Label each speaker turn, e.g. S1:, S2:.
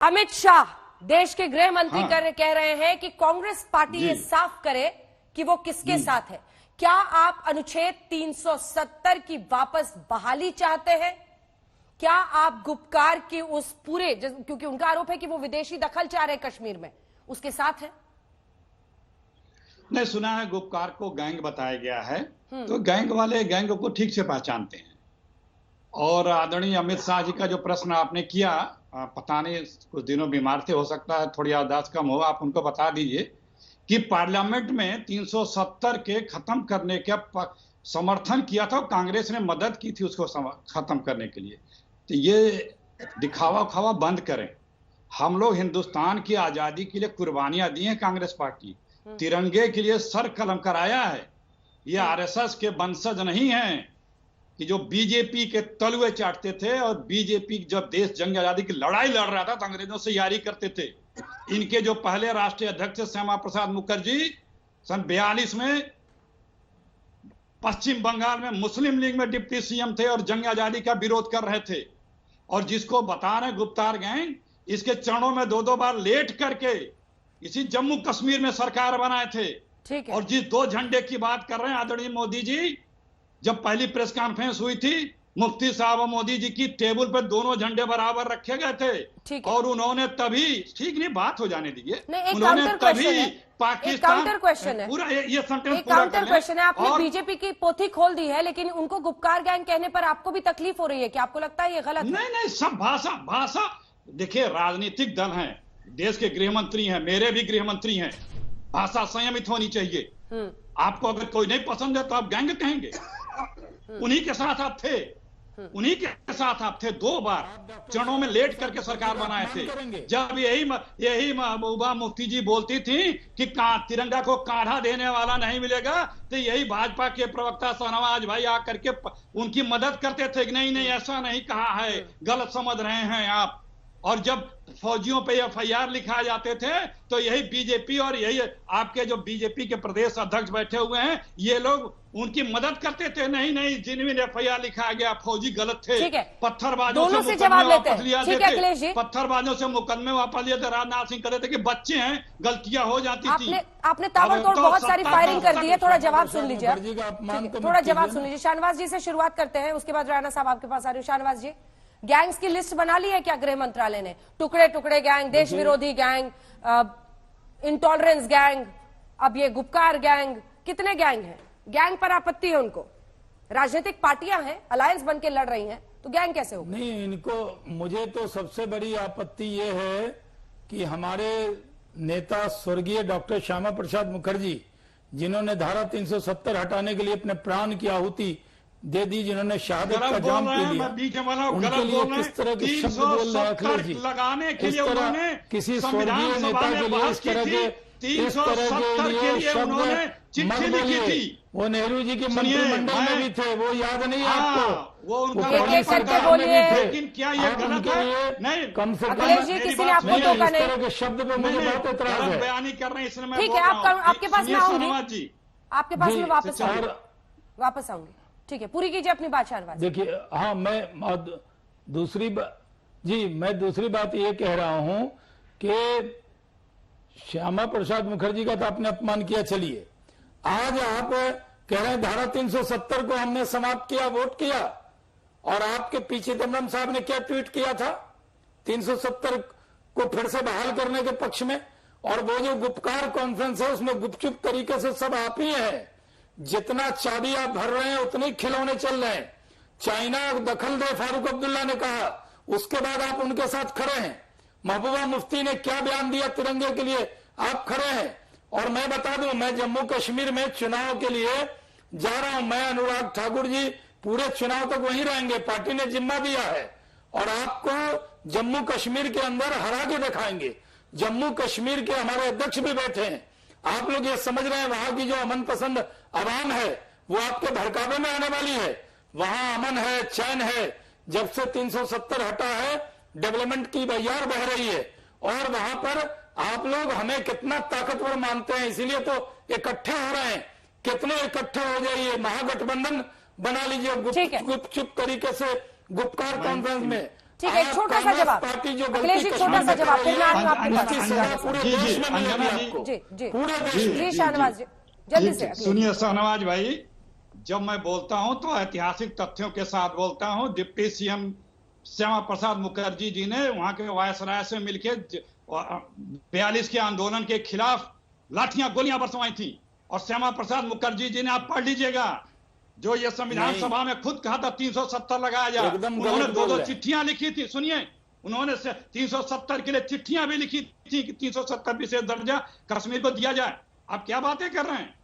S1: अमित शाह देश के गृह मंत्री कह रहे हैं कि कांग्रेस पार्टी ये साफ करे कि वो किसके साथ है। क्या आप अनुच्छेद 370 की वापस बहाली चाहते हैं? क्या आप गुपकार की उस पूरे, क्योंकि उनका आरोप है कि वो विदेशी दखल चाह रहे हैं कश्मीर में, उसके साथ है?
S2: नहीं, सुना है गुपकार को गैंग बताया गया है, तो गैंग वाले गैंग को ठीक से पहचानते हैं। और आदरणीय अमित शाह जी का जो प्रश्न आपने किया, पता नहीं कुछ दिनों बीमार थे, हो सकता है थोड़ी याददाश्त कम हो, आप उनको बता दीजिए कि पार्लियामेंट में 370 के खत्म करने का समर्थन किया था, कांग्रेस ने मदद की थी उसको खत्म करने के लिए। तो ये दिखावा उखावा बंद करें। हम लोग हिंदुस्तान की आजादी के लिए कुर्बानियां दी हैं, कांग्रेस पार्टी तिरंगे के लिए सर कलम कराया है। ये आरएसएस के वंशज नहीं हैं कि जो बीजेपी के तलवे चाटते थे, और बीजेपी जब देश जंग आजादी की लड़ाई लड़ रहा था तो अंग्रेजों से यारी करते थे। इनके जो पहले राष्ट्रीय अध्यक्ष श्यामा प्रसाद मुखर्जी सन 42 में पश्चिम बंगाल में मुस्लिम लीग में डिप्टी सीएम थे और जंग आजादी का विरोध कर रहे थे। और जिसको बता रहे गुप्तार गैंग, इसके चरणों में दो बार लेट करके इसी जम्मू कश्मीर में सरकार बनाए थे। और जिस दो झंडे की बात कर रहे हैं आदरणीय मोदी जी, जब पहली प्रेस कॉन्फ्रेंस हुई थी, मुफ्ती साहब और मोदी जी की टेबल पर दोनों झंडे बराबर रखे गए थे। और उन्होंने तभी, ठीक नहीं, बात हो जाने दीजिए, उन्होंने तभी पाकिस्तान पूरा ये सेंटेंस पूरा
S1: काउंटर क्वेश्चन है। आपने बीजेपी की पोथी खोल दी है, लेकिन उनको गुपकार गैंग कहने पर आपको भी तकलीफ हो रही है कि आपको लगता है ये गलत है?
S2: नहीं, सब भाषा देखिए, राजनीतिक दल हैं, देश के गृह मंत्री हैं, मेरे भी गृह मंत्री हैं, भाषा संयमित होनी चाहिए। आपको अगर कोई नहीं पसंद है तो आप गैंग कहेंगे। उन्हीं के साथ आप थे, उन्हीं के साथ आप थे। 2 बार चरणों में लेट करके सरकार बनाए थे। जब यही महबूबा मुफ्ती जी बोलती थी कि तिरंगा को काढ़ा देने वाला नहीं मिलेगा, तो यही भाजपा के प्रवक्ता शाहनवाज भाई आकर के उनकी मदद करते थे कि नहीं ऐसा नहीं कहा है, गलत समझ रहे हैं आप। और जब फौजियों पे एफआईआर लिखाए जाते थे तो यही बीजेपी और यही आपके जो बीजेपी के प्रदेश अध्यक्ष बैठे हुए हैं, ये लोग उनकी मदद करते थे। नहीं, जिनमें एफआईआर लिखाया गया फौजी गलत थे, पत्थरबाजों से मुकदमे वापस लिया थे, पत्थरबाजों से मुकदमे वापस लिए थे। राजनाथ सिंह कहते थे कि बच्चे हैं, गलतियां हो जाती थी।
S1: आपने ताबड़तोड़ बहुत सारी फायरिंग कर दी है। थोड़ा जवाब सुन लीजिए, थोड़ा जवाब सुन लीजिए। शाहनवाज जी से शुरुआत करते हैं, उसके बाद राणा साहब आपके पास आ रहे हो। शाहनवाज जी, गैंग्स की लिस्ट बना ली है क्या गृह मंत्रालय ने? टुकड़े टुकड़े गैंग, देश विरोधी गैंग, इंटॉलरेंस गैंग, अब ये गुपकार गैंग, कितने गैंग हैं? गैंग पर आपत्ति है उनको? राजनीतिक पार्टियां हैं, अलायंस बन के लड़ रही हैं, तो गैंग कैसे होगा?
S3: नहीं, इनको, मुझे तो सबसे बड़ी आपत्ति ये है कि हमारे नेता स्वर्गीय डॉक्टर श्यामा प्रसाद मुखर्जी, जिन्होंने धारा 370 हटाने के लिए अपने प्राण की आहुति दे दी, जिन्होंने शहादत का जाम पी लिया, उनके लिए किस तरह के शब्द बोल रहे हैं अखिलेश जी? इस तरह किसी स्वर्गीय नेता के लिए इस तरह के लिए शब्द मत बोलिए। वो नेहरू जी के मंत्रिमंडल में भी थे, वो याद नहीं आपको?
S1: वो करके बोलिए,
S2: लेकिन क्या ये गलत है? नहीं,
S3: कम से कम
S1: किसी ने आपको टोका नहीं।
S3: इस तरह के शब्द पे मुझे बहुत एतराज है।
S2: बयानी कर रहे हैं, इसलिए मैं
S1: ठीक है, आपके पास मैं आऊंगी, आपके पास में वापस आऊंगी। ठीक है, पूरी कीजिए अपनी बात शाहनवाज।
S3: देखिए, हाँ, मैं दूसरी बात ये कह रहा हूं कि श्यामा प्रसाद मुखर्जी का तो आपने अपमान किया। चलिए, आज आप कह रहे हैं धारा 370 को हमने समाप्त किया, वोट किया, और आपके पीछे चिदम्बरम साहब ने क्या ट्वीट किया था? 370 को फिर से बहाल करने के पक्ष में। और वो जो गुपकार कॉन्फ्रेंस है, उसमें गुपचुप तरीके से सब आप ही है। जितना चाबी आप भर रहे हैं उतने खिलौने चल रहे हैं। चाइना दखल दे, फारूक अब्दुल्ला ने कहा, उसके बाद आप उनके साथ खड़े हैं। महबूबा मुफ्ती ने क्या बयान दिया तिरंगे के लिए, आप खड़े हैं। और मैं बता दूं, मैं जम्मू कश्मीर में चुनाव के लिए जा रहा हूं। मैं, अनुराग ठाकुर जी पूरे चुनाव तक वहीं रहेंगे, पार्टी ने जिम्मा दिया है। और आपको जम्मू कश्मीर के अंदर हरा के दिखाएंगे। जम्मू कश्मीर के हमारे अध्यक्ष भी बैठे हैं। आप लोग ये समझ रहे हैं वहां की जो अमन पसंद आवाम है वो आपके भड़कावे में आने वाली है? वहां अमन है, चैन है। जब से 370 हटा है, डेवलपमेंट की बहियार बह रही है। और वहां पर आप लोग हमें कितना ताकतवर मानते हैं, इसीलिए तो इकट्ठे हो रहे हैं। कितने इकट्ठे हो जाइए, महागठबंधन बना लीजिए गुपचुप तरीके से गुपकार कॉन्फ्रेंस में।
S1: ठीक है, एक छोटा सा जवाब अखिलेश जी, छोटा सा जवाब, फिर मैं आऊंगा आपके पास।
S3: पूरे
S2: जी,
S3: देश
S2: जी,
S3: में मिलेगी
S2: अंजना जी।
S3: आपको।
S1: जी जी
S3: पूरे देश में।
S1: जी शाहनवाज जी जल्दी से।
S2: सुनिए शहनवाज भाई, जब मैं बोलता हूं तो ऐतिहासिक तथ्यों के साथ बोलता हूं। डिप्टी सीएम श्यामा प्रसाद मुखर्जी जी ने वहां के वायसराय से मिलकर 42 के आंदोलन के खिलाफ लाठियां गोलियां बरसवाई थी, और श्यामा प्रसाद मुखर्जी जी ने, आप पढ़ लीजिएगा, जो ये संविधान
S3: नहीं।
S2: सभा में खुद कहा था 370 लगाया जाए।
S3: एकदम गलत
S2: उन्होंने
S3: बोल
S2: 2
S3: रहे हैं।
S2: चिट्ठियां लिखी थी, सुनिए, उन्होंने 370 के लिए चिट्ठियां भी लिखी थी कि 370 विशेष दर्जा कश्मीर को दिया जाए। आप क्या बातें कर रहे हैं?